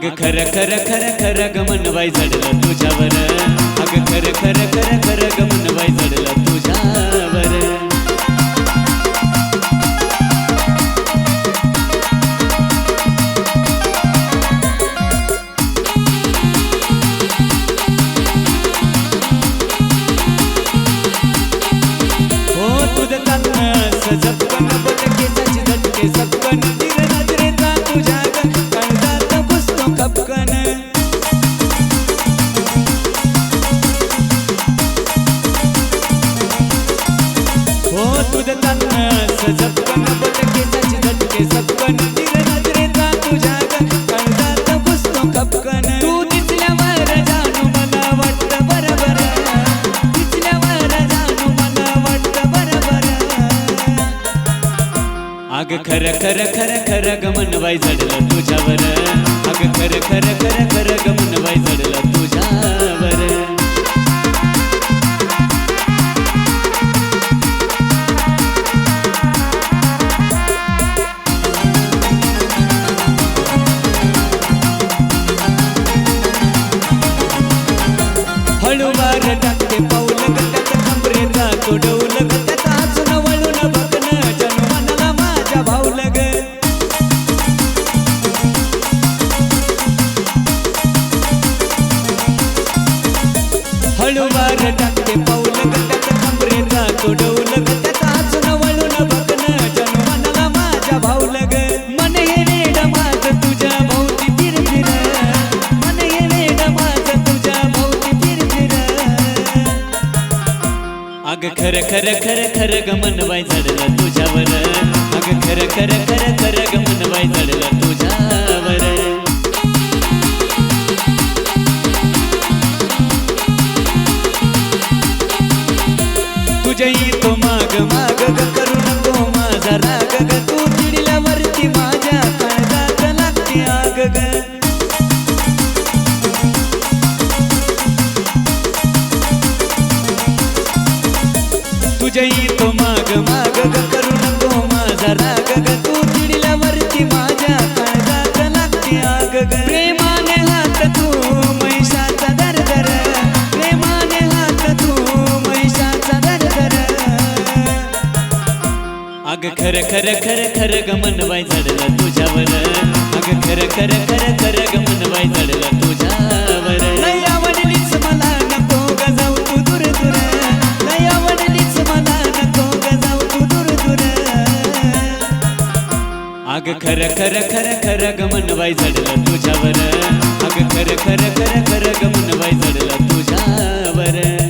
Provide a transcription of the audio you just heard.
खर खर खर खर गमन बाई जडलं तुझ्यावर। अग खर खर खर खर गमन बाई जडलं तुझ्यावर। हो तुझं चालणं सजपण बटकेचाची झटके सपकन तीर नजरेचा तुझ्या काळजात घुसतो खपकन। हो तुझं चालणं सजपण बटकेचाची झटके सपकन तीर नजरेचा तुझ्या काळजात घुसतो खपकन। तू दिसल्यावर जानू मला वाटतं बरोबर, दिसल्यावर जानू मला वाटतं बरोबर। अग खर खर खर खर गमन बाई जडलं तुझ्यावर। अग खर खर खर खर गमन बाई जडलं तुझ्यावर। हळूवार टाकते पाऊल गटात खंबरेचा तो डौल गटात अजून वळून बघणं जणू मनाला माझ्या भावल ग। हळूवार टाकते पाऊल गटात खंबरेचा तो डौल गटात अजून वळून बघणं जणू मनाला माझ्या भावल ग। मन हे वेड माझं तुझ्या भोवती फिरफिर, मन हे वेड माझं तुझ्या भोवती फिरफिर। अग खर खर खर खर गमन बाई जडलं तुझ्यावर। अग खर खर खर खर गमन बाई जडलं तुझ्यावर। तुझ्या येतो माग माग ग करू नको माझा राग ग। तू चिडल्यावरती माझ्या काळजात लागते आग ग। तुझ्या येतो माग माग ग करू नको माझा राग ग। तू चिडल्यावरती माझ्या काळजात लागते आग ग। प्रेमाने हात तू म्हैसाचा दरदर, प्रेमाने हात तू म्हैसाचा दरदर। अग खर खर खर खर गमन बाई जडलं तुझ्यावर। अग खर खर खर खर गमन बाई जडलं तुझ्यावर। नाही आवडलीच मला नको ग जाऊ तू दूर दूर, नाही आवडलीच मला नको ग जाऊ तू दूर दूर। अग खर खर खर खर गमन बाई जडलं तुझ्यावर। अग खर खर खर खर गमन बाई जडलं तुझ्यावर।